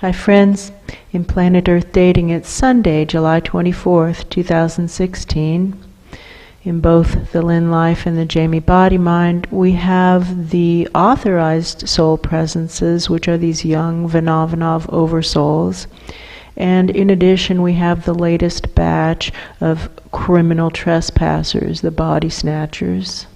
Hi friends, in Planet Earth Dating, it's Sunday, July 24th, 2016. In both the Lynn-Life and the Jamie-Body-Mind, we have the authorized soul presences, which are these young Vanovanov Oversouls. And in addition, we have the latest batch of criminal trespassers, the Body-Snatchers.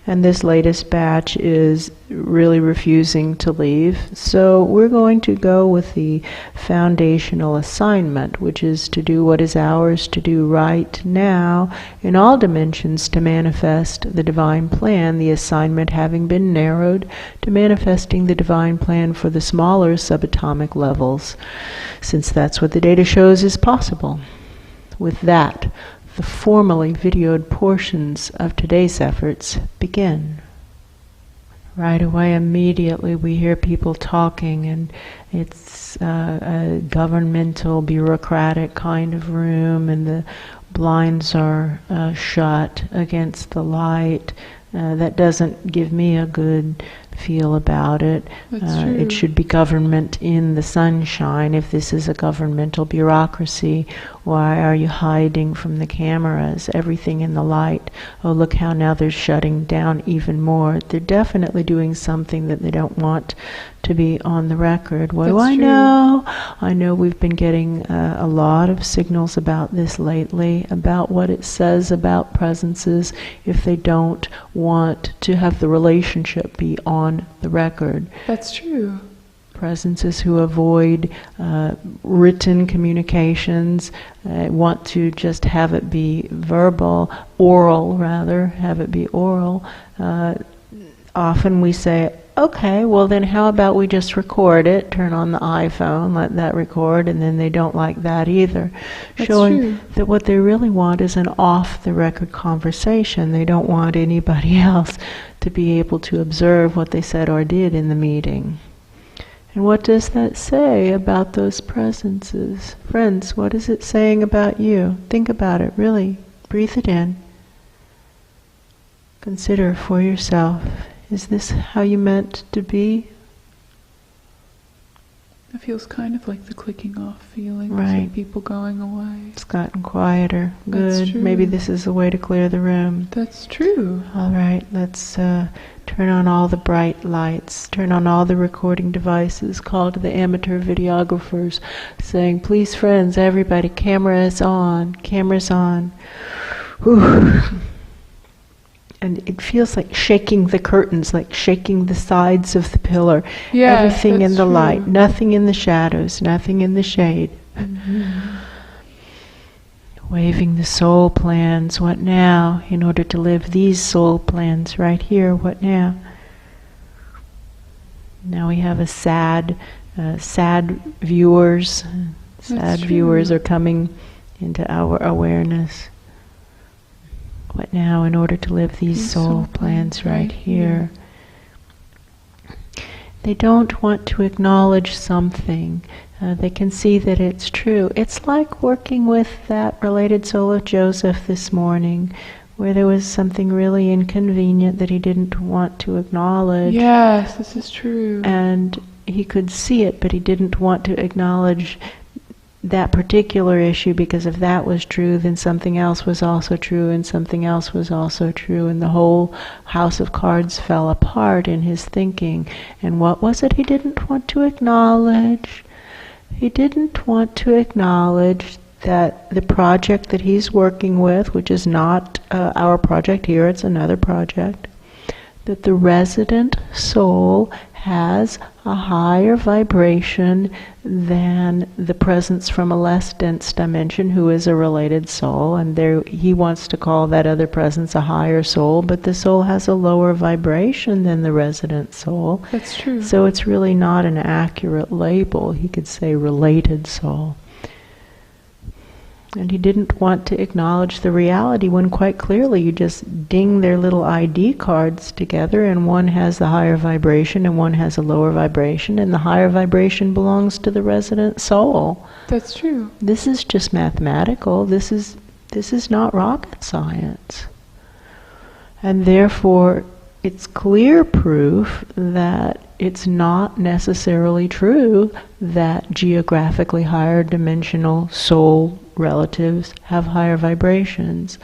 And this latest batch is really refusing to leave. So we're going to go with the foundational assignment, which is to do what is ours to do right now in all dimensions to manifest the divine plan, the assignment having been narrowed to manifesting the divine plan for the smaller subatomic levels, since that's what the data shows is possible. With that, the formally videoed portions of today's efforts begin. Right away, immediately, we hear people talking, and it's a governmental, bureaucratic kind of room, and the blinds are shut against the light. That doesn't give me a good feel about it. It should be government in the sunshine. If this is a governmental bureaucracy, why are you hiding from the cameras? Everything in the light. Oh, look how now they're shutting down even more. They're definitely doing something that they don't want to be on the record. What do I know? I know we've been getting a lot of signals about this lately, about what it says about presences if they don't want to have the relationship be on the record. That's true. Presences who avoid written communications, want to just have it be verbal, oral rather, have it be oral. Often we say, okay, well then how about we just record it, turn on the iPhone, let that record, and then they don't like that either. That's showing true. That what they really want is an off-the-record conversation. They don't want anybody else to be able to observe what they said or did in the meeting. And what does that say about those presences? Friends, what is it saying about you? Think about it, really. Breathe it in. Consider for yourself. Is this how you meant to be? It feels kind of like the clicking off feeling. Right. Of people going away. It's gotten quieter. That's Good. true. Maybe this is a way to clear the room. That's true. All right, let's turn on all the bright lights, turn on all the recording devices, call to the amateur videographers, saying, please friends, everybody, cameras on, cameras on. Whew. And it feels like shaking the curtains, like shaking the sides of the pillar. Yeah, everything in the true. light, nothing in the shadows, nothing in the shade. Mm-hmm. Waving the soul plans, what now? In order to live these soul plans right here, what now? Now we have a sad viewers. Sad viewers are coming into our awareness. What now in order to live these soul plans right here? They don't want to acknowledge something. They can see that it's true. It's like working with that related soul of Joseph this morning, where there was something really inconvenient that he didn't want to acknowledge. Yes, this is true. And he could see it, but he didn't want to acknowledge that particular issue, because if that was true, then something else was also true, and something else was also true, and the whole house of cards fell apart in his thinking. And what was it he didn't want to acknowledge? He didn't want to acknowledge that the project that he's working with, which is not our project here, it's another project, that the resident soul has a higher vibration than the presence from a less dense dimension who is a related soul, and there he wants to call that other presence a higher soul, but the soul has a lower vibration than the resident soul. That's true. So it's really not an accurate label. He could say related soul. And he didn't want to acknowledge the reality when quite clearly you just ding their little ID cards together, and one has the higher vibration and one has a lower vibration, and the higher vibration belongs to the resident soul. That's true. This is just mathematical. This is not rocket science. And therefore it's clear proof that it's not necessarily true that geographically higher dimensional soul relatives have higher vibrations.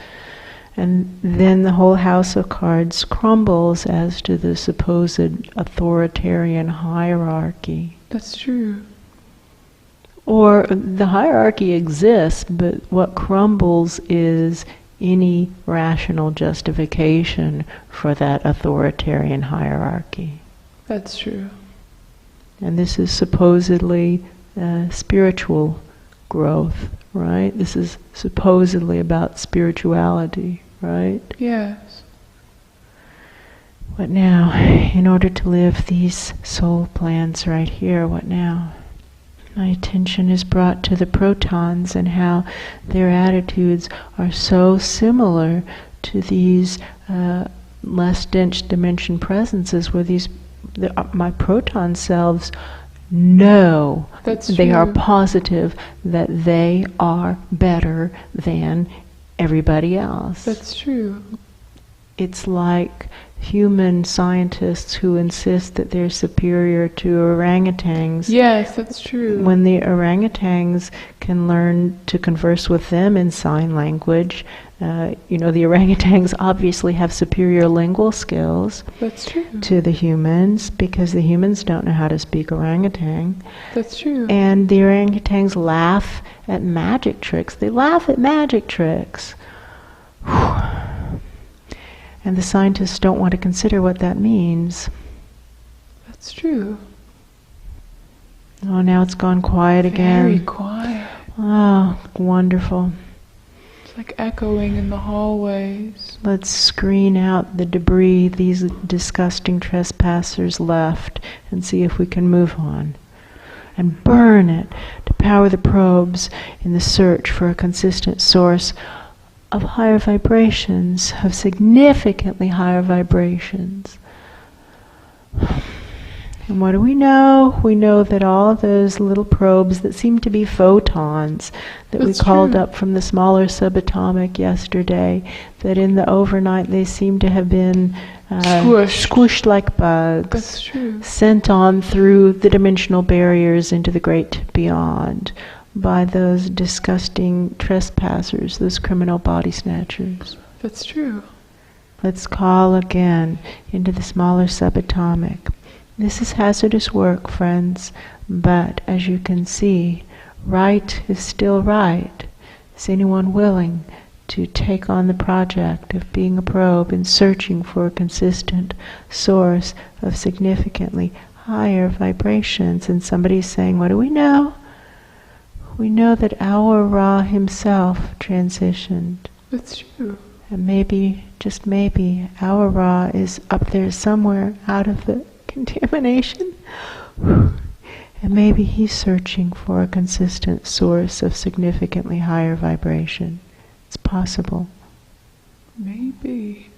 And then the whole house of cards crumbles as to the supposed authoritarian hierarchy. That's true. Or the hierarchy exists, but what crumbles is any rational justification for that authoritarian hierarchy. That's true. And this is supposedly spiritual growth, right? This is supposedly about spirituality, right? Yes. What now? In order to live these soul plans right here, what now? My attention is brought to the protons and how their attitudes are so similar to these less dense dimension presences, where my proton selves know, they are positive that they are better than everybody else. That's true. It's like human scientists who insist that they're superior to orangutans. Yes, that's true. When the orangutans can learn to converse with them in sign language, the orangutans obviously have superior lingual skills. That's true. To the humans, because the humans don't know how to speak orangutan. That's true. And the orangutans laugh at magic tricks. They laugh at magic tricks. And the scientists don't want to consider what that means. That's true. Oh, now it's gone quiet again. Very quiet. Oh, wonderful. It's like echoing in the hallways. Let's screen out the debris these disgusting trespassers left and see if we can move on. And burn it to power the probes in the search for a consistent source of higher vibrations, of significantly higher vibrations. And what do we know? We know that all of those little probes that seem to be photons that we called up from the smaller subatomic yesterday, that in the overnight they seem to have been squished like bugs. That's true. Sent on through the dimensional barriers into the great beyond by those disgusting trespassers, those criminal body-snatchers. That's true. Let's call again into the smaller subatomic. This is hazardous work, friends, but as you can see, right is still right. Is anyone willing to take on the project of being a probe and searching for a consistent source of significantly higher vibrations? And somebody's saying, what do we know? We know that our Ra himself transitioned. That's true. And maybe, just maybe, our Ra is up there somewhere out of the contamination. And maybe he's searching for a consistent source of significantly higher vibration. It's possible. Maybe.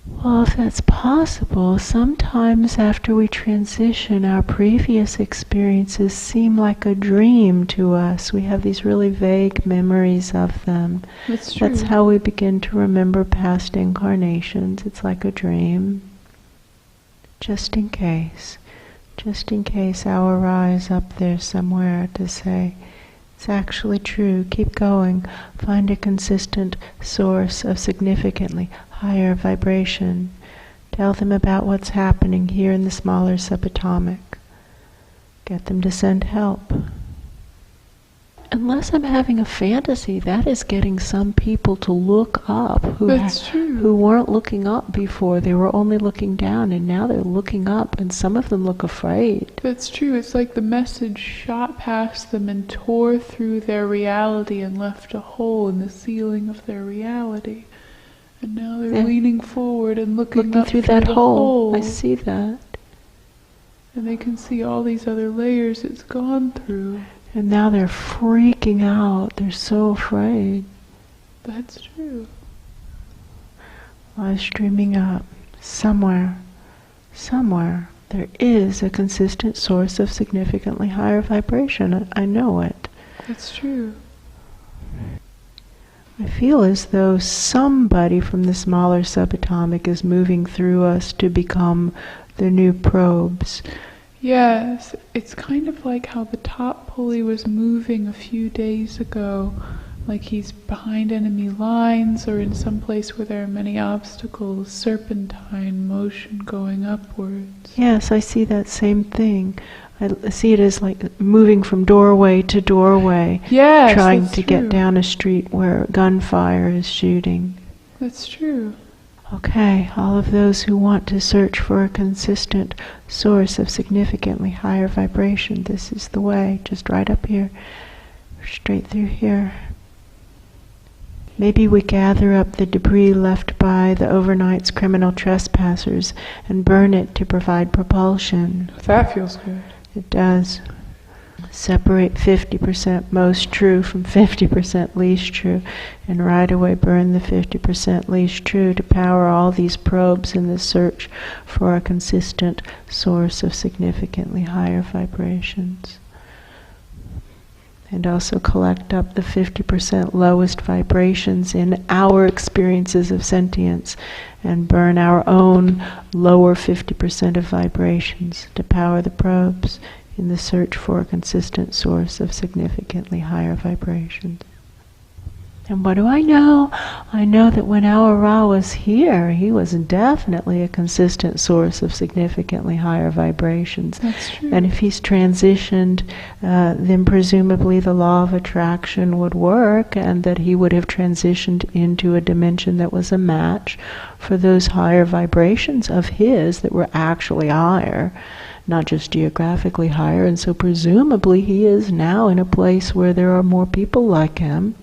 Well, if that's possible, sometimes after we transition, our previous experiences seem like a dream to us. We have these really vague memories of them. That's true. That's how we begin to remember past incarnations. It's like a dream. Just in case our Ra is up there somewhere to say, it's actually true, keep going, find a consistent source of significantly higher vibration. Tell them about what's happening here in the smaller subatomic. Get them to send help. Unless I'm having a fantasy, that is getting some people to look up who weren't looking up before. They were only looking down, and now they're looking up, and some of them look afraid. That's true. It's like the message shot past them and tore through their reality and left a hole in the ceiling of their reality. And now they're leaning forward and looking up through that hole. I see that. And they can see all these other layers it's gone through. And now they're freaking out. They're so afraid. That's true. Live streaming up. Somewhere, there is a consistent source of significantly higher vibration. I know it. That's true. I feel as though somebody from the smaller subatomic is moving through us to become the new probes. Yes, it's kind of like how the top pulley was moving a few days ago, like he's behind enemy lines or in some place where there are many obstacles, serpentine motion going upwards. Yes, I see that same thing. I see it as like moving from doorway to doorway, Yes, trying that's to true. get down a street where gunfire is shooting. That's true. Okay, all of those who want to search for a consistent source of significantly higher vibration, this is the way, just right up here, straight through here. Maybe we gather up the debris left by the overnight's criminal trespassers and burn it to provide propulsion. That feels good. It does. Separate 50% most true from 50% least true, and right away burn the 50% least true to power all these probes in the search for a consistent source of significantly higher vibrations. And also collect up the 50% lowest vibrations in our experiences of sentience and burn our own lower 50% of vibrations to power the probes in the search for a consistent source of significantly higher vibrations. And what do I know? I know that when our Ra was here, he was definitely a consistent source of significantly higher vibrations. That's true. And if he's transitioned, then presumably the law of attraction would work, and that he would have transitioned into a dimension that was a match for those higher vibrations of his that were actually higher, not just geographically higher. And so presumably he is now in a place where there are more people like him.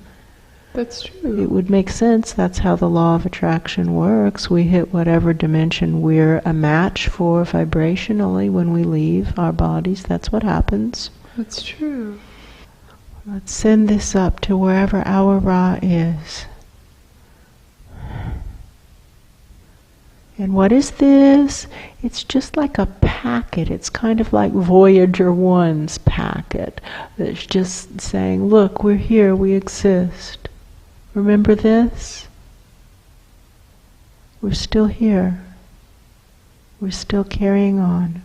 That's true. It would make sense. That's how the law of attraction works. We hit whatever dimension we're a match for vibrationally when we leave our bodies. That's what happens. That's true. Let's send this up to wherever our Ra is. And what is this? It's just like a packet. It's kind of like Voyager 1's packet. That's just saying, look, we're here, we exist. Remember this? We're still here. We're still carrying on.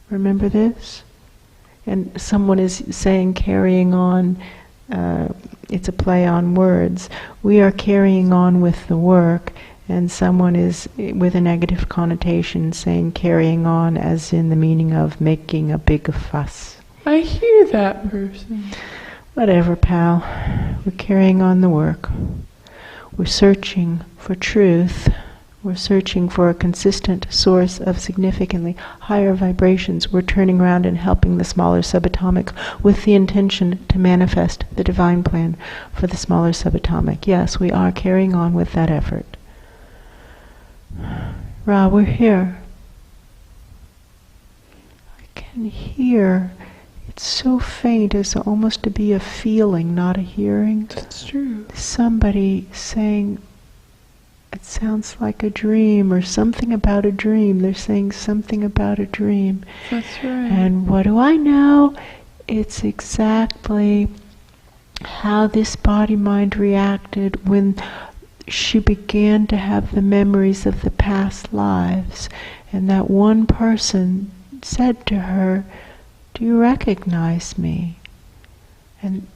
Remember this? And someone is saying carrying on, it's a play on words. We are carrying on with the work, and someone is with a negative connotation saying carrying on as in the meaning of making a big fuss. I hear that person. Whatever, pal. We're carrying on the work. We're searching for truth. We're searching for a consistent source of significantly higher vibrations. We're turning around and helping the smaller subatomic with the intention to manifest the divine plan for the smaller subatomic. Yes, we are carrying on with that effort. Ra, we're here. I can hear. It's so faint as almost to be a feeling, not a hearing. That's true. Somebody saying, it sounds like a dream, or something about a dream. They're saying something about a dream. That's right. And what do I know? It's exactly how this body-mind reacted when she began to have the memories of the past lives. And that one person said to her, do you recognize me? And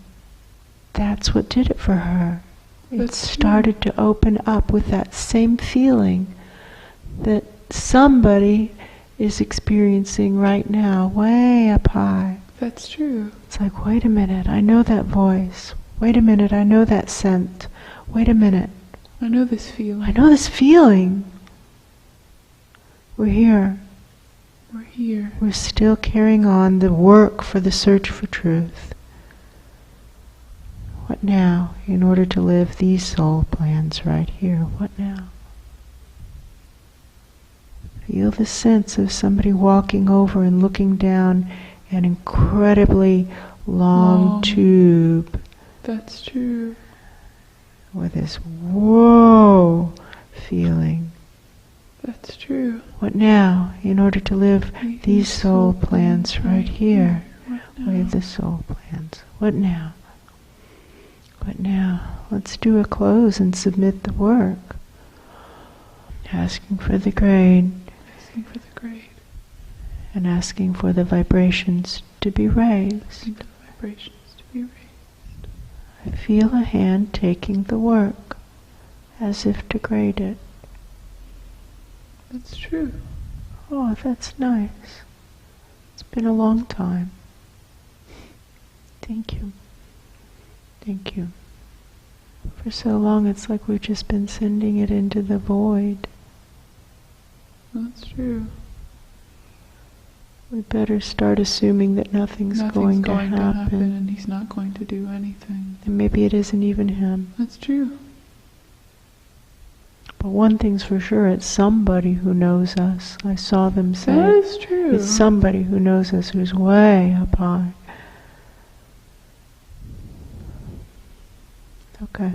that's what did it for her. It started to open up with that same feeling that somebody is experiencing right now, way up high. That's true. It's like, wait a minute, I know that voice. Wait a minute, I know that scent. Wait a minute. I know this feeling. I know this feeling. We're here. We're here. We're still carrying on the work for the search for truth. What now, in order to live these soul plans right here? What now? Feel the sense of somebody walking over and looking down an incredibly long tube. That's true. With this whoa feeling. That's true. What now, in order to live these soul plans right here? Way of the soul plans. What now? What now? Let's do a close and submit the work. Asking for the grade. Asking for the grade. and asking for the vibrations to be raised. The vibrations to be raised. I feel a hand taking the work as if to grade it. That's true. Oh, that's nice. It's been a long time. Thank you. Thank you. For so long it's like we've just been sending it into the void. That's true. We better start assuming that nothing's going to happen. And he's not going to do anything. And maybe it isn't even him. That's true. But one thing's for sure, it's somebody who knows us. I saw them say that is true. It's somebody who knows us who's way up high. Okay.